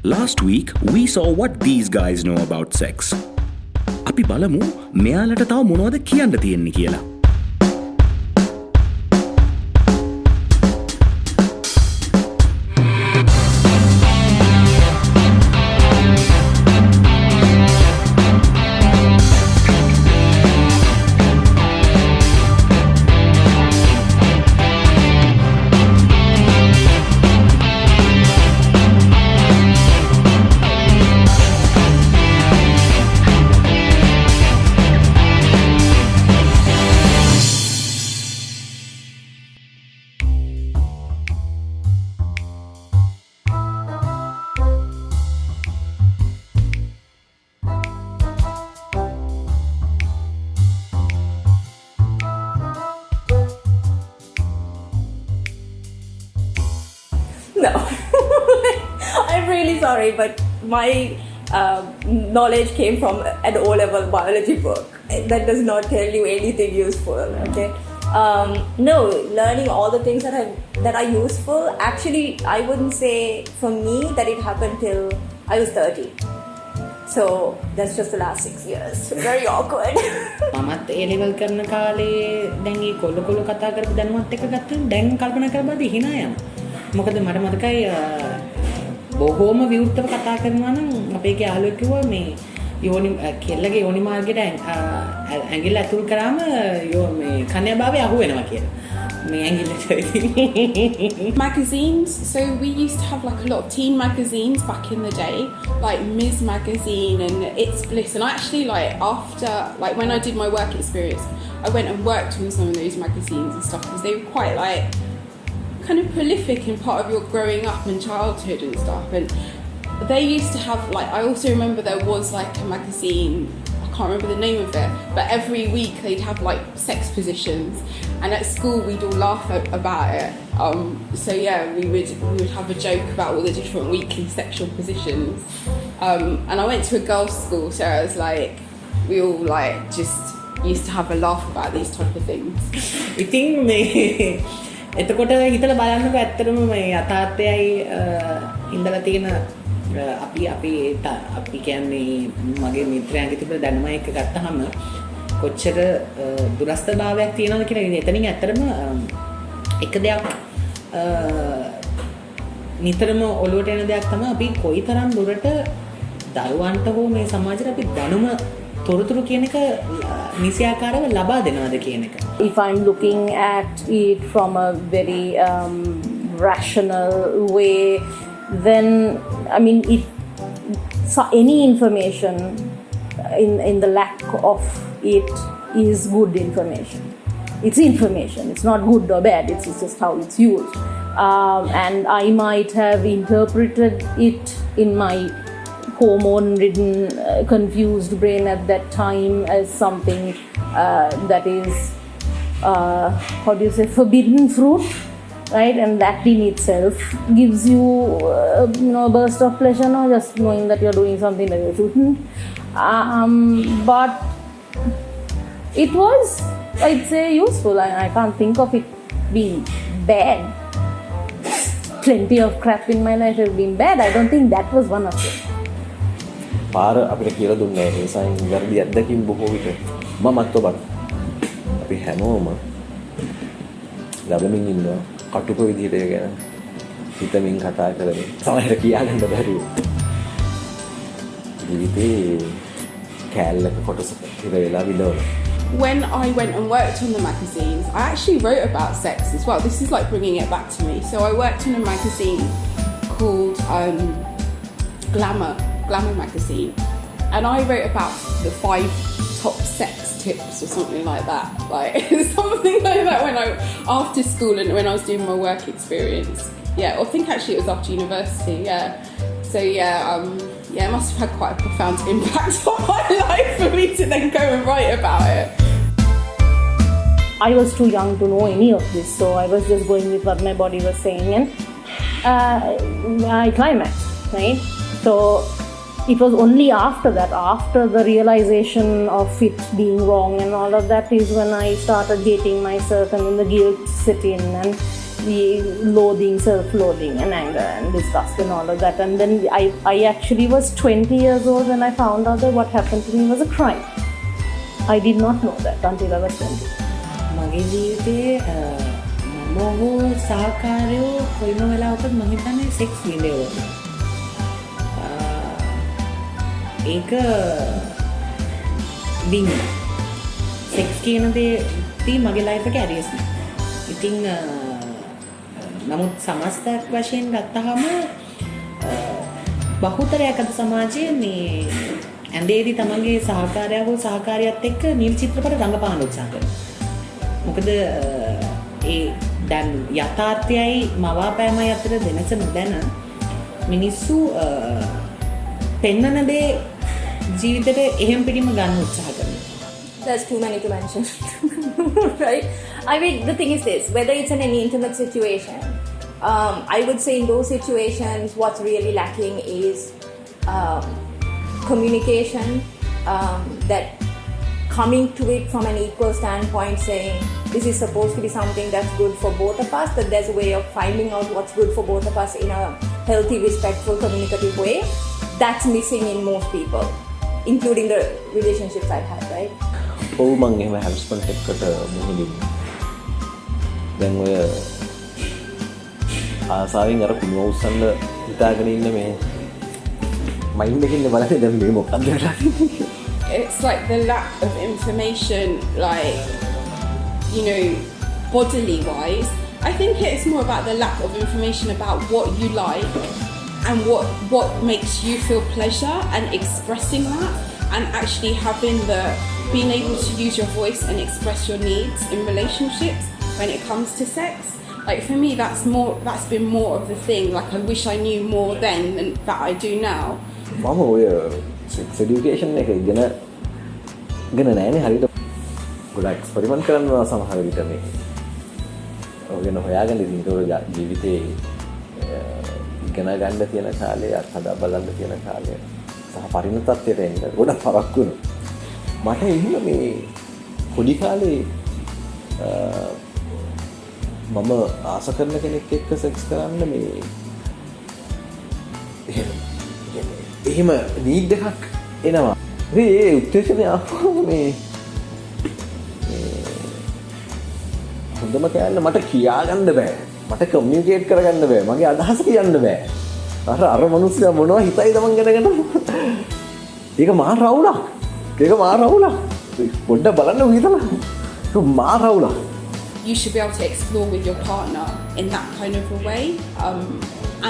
Last week, we saw what these guys know about sex. අපි බලමු මෙයාලට තව මොනවද කියන්න තියෙන්නේ කියලා. No, I'm really sorry, but my knowledge came from an O-level biology book. That does not tell you anything useful. Okay, no, learning all the things that are useful. Actually, I wouldn't say for me that it happened till I was 30. So that's just the last 6 years. Very awkward. මමත් ඒ level කරන කාලේ දැන් මේ කොල්ල කතා කරපු දැනුමත් එක්ක ගත්තම දැන් කල්පනා කරපුවාදී hina යනවා. මොකද මට මතකයි බොහෝම විවෘතව කතා කරනවා නම් අපේ යාළුවෙක් කිව්වා මේ යෝනි කෙල්ලගේ යෝනි මාර්ගයට ඇඟිල්ල ඇතුල් කරාම මේ කන්‍යාභාවය අහු වෙනවා කියලා. මේ ඇඟිල්ලට magazines. So we used to have like a lot of teen magazines back in the day, like Ms. Magazine and It's Bliss. And actually, like after, like when I did my work experience, I went and worked on some of those magazines and stuff because they were quite like kind of prolific in part of your growing up and childhood and stuff. And they used to have like, I also remember there was like a magazine, I can't remember the name of it, but every week they'd have like sex positions, and at school we'd all laugh about it. So yeah, we would have a joke about all the different weekly sexual positions. And I went to a girls' school, so I was like, we all like just used to have a laugh about these type of things. I think එතකොට හිතලා බලන්නකො ඇත්තටම මේ යථාර්ථයයි ඉඳලා තියෙන අපි කියන්නේ මගේ මිත්‍රයන්ගේ තිබෙන දැනුම එක්ක ගත්තහම කොච්චර දුරස්ථභාවයක් තියෙනවද කියලා. එතනින් ඇත්තටම එක දෙයක් නිතරම ඔළුවට එන දෙයක් තමයි අපි කොයිතරම් දුරට දරුවන්ට හෝ මේ සමාජයට අපි දැනුම තොරතුරු කියන එක නිසියාකාරව ලබා දෙනවද කියන එක. If I'm looking at it from a very rational way, then I mean any information in the lack of it is good information. It's information. It's not good or bad. It's just how it's used. And I might have interpreted it in my hormone-ridden, confused brain at that time as something that is, forbidden fruit, right? And that in itself gives you, a burst of pleasure, no? Just knowing that you're doing something that you shouldn't. But it was, I'd say, useful. I can't think of it being bad. Plenty of crap in my life has been bad. I don't think that was one of it. පාර අපිට කියලා දුන්නේ නැහැ. ඒ නිසා වැරදි අත්දැකීම් බොහෝ විට මමත් ඔබත් අපි හැමෝම ළමමින් ඉන්නවා. කටුක විදිහට ඒ ගැන හිතමින් කතා කරලා සමහර කියාගන්න බැරුව. ජීවිතේ කැලලක කොටසක ඉර වෙලා විඳවනවා. When I went and worked on the magazines, I actually wrote about sex as well. This is like bringing it back to me. So I worked on a magazine called Glamour magazine, and I wrote about the 5 top sex tips or something like that, like something like that after school and when I was doing my work experience. Yeah, I think actually it was after university. Yeah, so it must have had quite a profound impact on my life for me to then go and write about it. I was too young to know any of this, so I was just going with what my body was saying, and I climaxed, right? So it was only after that, after the realization of it being wrong and all of that, is when I started hating myself, and then the guilt set in, and loathing, self-loathing and anger and disgust and all of that. And then I actually was 20 years old when I found out that what happened to me was a crime. I did not know that until I was 20. මගේ ජීවිතයේ මම හෝ සහකාරයෝ කොයිම වෙලාවකත් මම හිතන්නේ sex විඳිනවා. ඒක විඳින. Sex කියන දේ මගේ ලයිෆ් එකේ ඇරියස් නෑ. ඉතින් නමුත් සමස්තයක් වශයෙන් ගත්තහම බහුතරයක් අද සමාජයේ මේ ඇඳේදී තමන්ගේ සහකාරයා හෝ සහකාරියත් එක්ක නිල් චිත්‍රපට රඟපාන්න උත්සාහ කරනවා. මොකද ඒ දැන් යථාර්ථයයි මවාපෑමයි අතර වෙනස නොදැන මිනිස්සු පෙන්නන දේ ජීවිතේට එහෙම් පිටින්ම ගන්න උත්සාහ කරනවා. There's too many to mention. Right? I mean, the thing is this, whether it's in any intimate situation, I would say in those situations what's really lacking is communication, that coming to it from an equal standpoint, saying this is supposed to be something that's good for both of us, that there's a way of finding out what's good for both of us in a healthy, respectful, communicative way. That's missing in most people, including the relationships I've had, right? ඔව් මං එහෙම හැම්ස්පන්ට් එක්කට මුහුණින් දැන් ඔය ආසාවෙන් අර කුණුව උස්සන්න හිතාගෙන ඉන්න මේ මයින්ඩ් එකකින් බලන්නේ දැන් මේ මොකක්ද වෙලා තියෙන්නේ. It's like the lack of information, like, you know, bodily wise. I think it's more about the lack of information about what you like and what makes you feel pleasure, and expressing that, and actually having being able to use your voice and express your needs in relationships when it comes to sex. Like for me, that's been more of the thing. Like I wish I knew more then than that I do now. මම ඔය sex education එක ඉගෙන නෑනේ හරියට ගොඩක් experiment කරනවා සමහර විට මේ ඔය ගැන හොයාගන්න ඉතින් ඒක ජීවිතේ ඉගෙන ගන්න තියෙන කාලේ අත්හදා බලන්න තියෙන කාලේ සහ පරිණතත්වයට එන්න ගොඩක් පරක් වුණා. මට එහෙම මේ පොඩි කාලේ මම ආස කරන කෙනෙක් එක්ක සෙක්ස් කරන්න මේ එහෙම නීඩ් එකක් එනවා. ඒ උත්තේජනය ආවම මේ හොඳම කෑල්ල මට කියාගන්න බෑ. මට කමියුනිකේට් කරගන්න බෑ. මගේ අදහස කියන්න බෑ. අර මිනිස්සයා මොනවා හිතයිද මං ගැන. ඒක මහා රවුලක්. ඒක මහා රවුලක්. පොඩ්ඩක් බලන්න හිතලා. ඒක මහා රවුලක්. You should be able to explore with your partner in that kind of a way,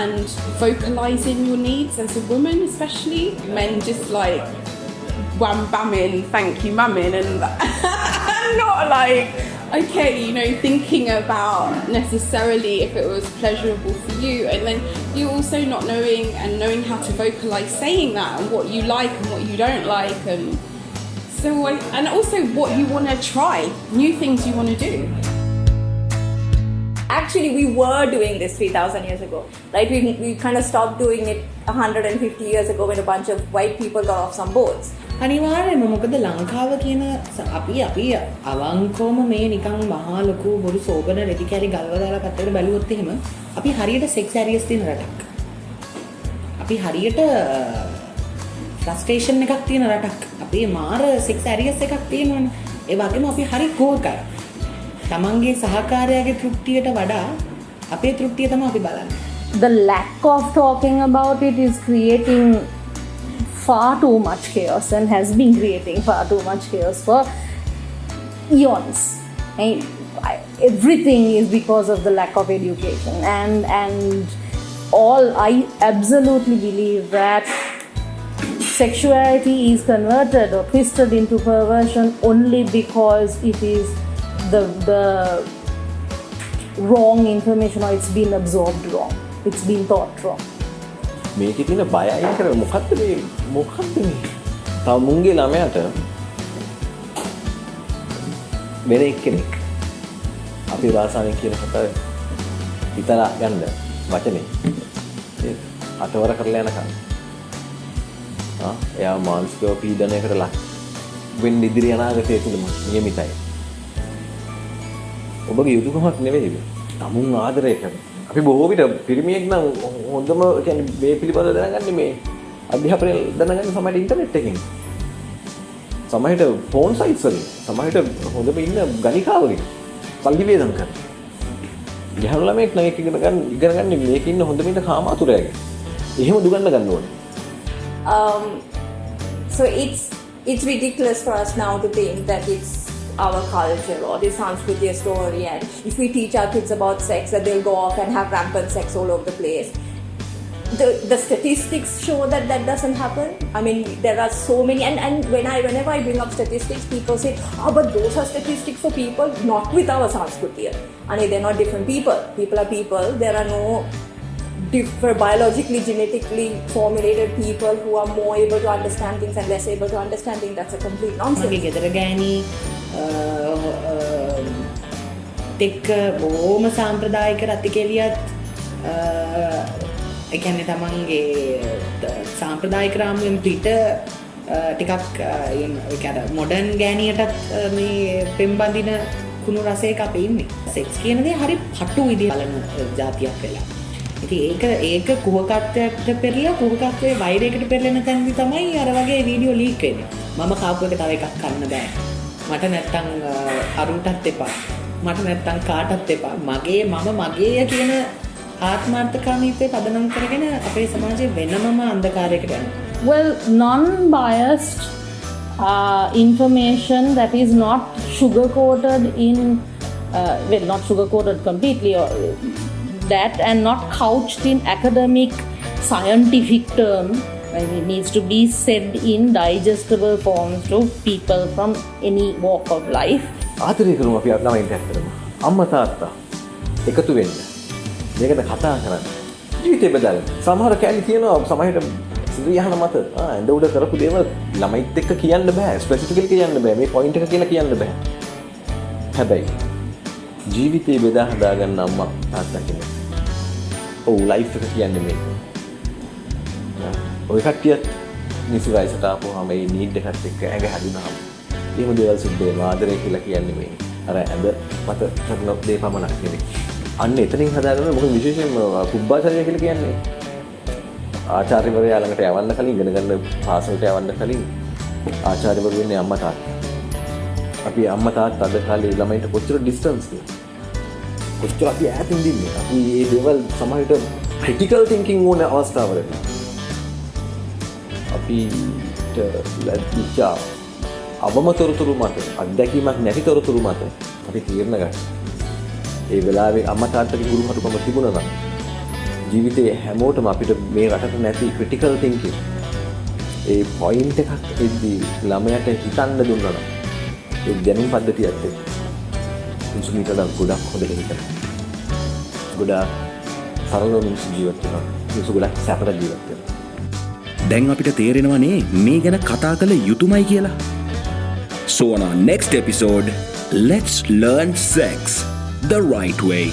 and vocalizing your needs as a woman, especially. Men just like wham bamming, thank you mumming, and not like, okay, you know, thinking about necessarily if it was pleasurable for you, and then you also not knowing how to vocalize saying that, and what you like and what you don't like, and also what you want to try, new things you want to do. Actually, we were doing this 3,000 years ago, right? We kind of stopped doing it 150 years ago when a bunch of white people got off some boats. අනිවාර්යයෙන්ම මොකද ලංකාව කියන අපි අවංකවම මේ නිකන් මහා ලොකු බොරු සෝබන රෙදි කැරි ගල්ව දාලා පැත්තකට බැලුවොත් එහෙම අපි හරියට සෙක්ස් ඇරියස් තියෙන රටක්. අපි හරියට ෆ්‍රස්ට්‍රේෂන් එකක් තියෙන රටක්. අපි මාර සෙක්ස් ඇරියස් එකක් තියෙනවනේ. ඒ වගේම අපි හරි කෝකයි. තමන්ගේ සහකාරයාගේ තෘප්තියට වඩා අපේ තෘප්තිය තමයි අපි බලන්නේ. The lack of talking about it is creating far too much chaos, and has been creating far too much chaos for eons. Everything is because of the lack of education, and I absolutely believe that sexuality is converted or twisted into perversion only because it is the wrong information, or it's been absorbed wrong, it's been taught wrong. මේකේ තියෙන බය අයින් කරලා මොකක්ද මේ තව මුංගේ ළමයාට වෙන එක්කෙනෙක් අපේ භාෂාවෙන් කියන කතාව හිතලා ගන්න වචනේ ඒක අතවර කරලා යනකම් එයා මානසික පීඩනයකට ලක් වෙන්න ඉදිරි අනාගතයේ තුලම නියමිතයි. ඔබගේ යුතුයකමක් නෙවෙයි. තමුන් ආදරය කරන. අපි බොහෝ විට පිරිමියෙක් නම් හොඳම කියන්නේ මේ පිළිබඳව දැනගන්නේ මේ අධ්‍යාපනය දැනගන්නේ සමහරට ඉන්ටර්නෙට් එකකින්. සමහරට ෆෝන් සයිට්ස් වලින්. සමහරට හොඳම ඉන්න ගණිකාවලින්. සල්ලි වේදම් කරන. යහළු ළමෙක් නම් ඒක ඉගෙන ගන්න මේක ඉන්න හොඳම ඉන්න කාමාතුරයගේ. එහෙම දුගන්න ගන්න ඕනේ. So it's ridiculous for us now to think that it's our culture or the Sanskriti story, and if we teach our kids about sex, that they'll go off and have rampant sex all over the place. The statistics show that that doesn't happen. I mean, there are so many, and whenever I bring up statistics, people say, "Oh, but those are statistics for people not with our Sanskriti." I mean, they're not different people. People are people. There are no different biologically, genetically formulated people who are more able to understand things and less able to understand things. That's a complete nonsense. මගේ ගෙදර ගෑණි එක්ක බොහොම සාම්ප්‍රදායික රතිකෙලියත් ඒ කියන්නේ තමන්ගේ සාම්ප්‍රදායික රාමුවෙන් පිට ටිකක් ඒ කියන්නේ මොඩර්න් ගෑණියටත් මේ පෙම්බඳින කුණු රසයක අපි ඉන්නේ. සෙක්ස් කියන දේ හරි පටු විදිහට බලන ජාතියක් වෙලා. ඉතින් ඒක කුහකත්වයට පෙරලා කුහකත්වයේ වෛරයකට පෙරලෙන තැනදී තමයි අර වගේ වීඩියෝ ලීක් වෙන්නේ. මම කාපු එක තව එකක් කන්න බෑ. මට නැත්තම් අරුන්ටත් එපා. මට නැත්තම් කාටත් එපා. මගේ කියන ආත්මාර්ථකාමීත්වය පදනම් කරගෙන අපේ සමාජයේ වෙනමම අන්ධකාරයකට යනවා. Well, non-biased information that is not sugar-coated in, not sugar-coated completely, or that, and not couched in academic scientific terms. It needs to be said in digestible forms to people from any walk of life. ආදරය කරමු අපි ළමයින්ට ඇත්තටම. අම්මා තාත්තා එකතු වෙන්න. මේකට කතා කරන්න. ජීවිතේ බදන්න. සමහර කැලි තියෙනවා සමහරට සිරියහන මත ඇඳ උඩ කරපු දේවල් ළමයිත් එක්ක කියන්න බෑ. ස්පෙસિෆිකලි කියන්න බෑ. මේ පොයින්ට් එක කියලා කියන්න බෑ. හැබැයි ජීවිතේ බෙදා හදා ගන්න අම්මා තාත්තා කෙනෙක්. ඔව් ලයිෆ් එක කියන්නේ මේක. ඔය කට්ටියත් නිසි වයසට ආපුවාම මේ නීඩ් එකත් එක්ක ඇඟ හැදුනහම එහෙම දේවල් සිද්ධ වෙනවා. ආදරය කියලා කියන්නේ මේ අර ඇඳ මත කරන දේ පමණක් නෙවෙයි. අන්න එතනින් හදාගන්න මොකද විශේෂයෙන්ම කුබ්බාචාර්ය කියලා කියන්නේ ආචාර්යවරයා ළඟට යවන්න කලින් ඉගෙන ගන්න පාසලට යවන්න කලින් ආචාර්යවරු වෙන්නේ අම්මා තාත්තා. අපි අම්මා තාත්තා අද කාලේ ළමයින්ට කොච්චර ඩිස්ටන්ස් කොච්චර අපි ඈතින් දින්නේ. අපි මේ දේවල් සමහරට ක්‍රිටිකල් තින්කින් ඕන අවස්ථාවලදී අපිට ලැබිච්ච අවමතොරතුරු මත අත්දැකීමක් නැති තොරතුරු මත අපි තීරණ ගන්නවා. ඒ වෙලාවේ අම්මා තාත්තගේ ගුරුහරුකම තිබුණා නම් ජීවිතේ හැමෝටම අපිට මේ රටට නැති ක්‍රිටිකල් තින්කින් ඒ පොයින්ට් එකක් එද්දී ළමයට හිතන්න දුන්නා නම් ඒ දැනුම් පද්ධතියත් එක්ක මිනිස්සුන්ට ගොඩක් හොඳට හිතනවා. ගොඩාක් සරලව මිනිස්සු ජීවත් වෙනවා. මිනිස්සු ගොඩක් සැපට ජීවත් වෙනවා. දැන් අපිට තේරෙනවනේ මේ ගැන කතා කළ යුතුමයි කියලා. So on our next episode, let's learn sex the right way.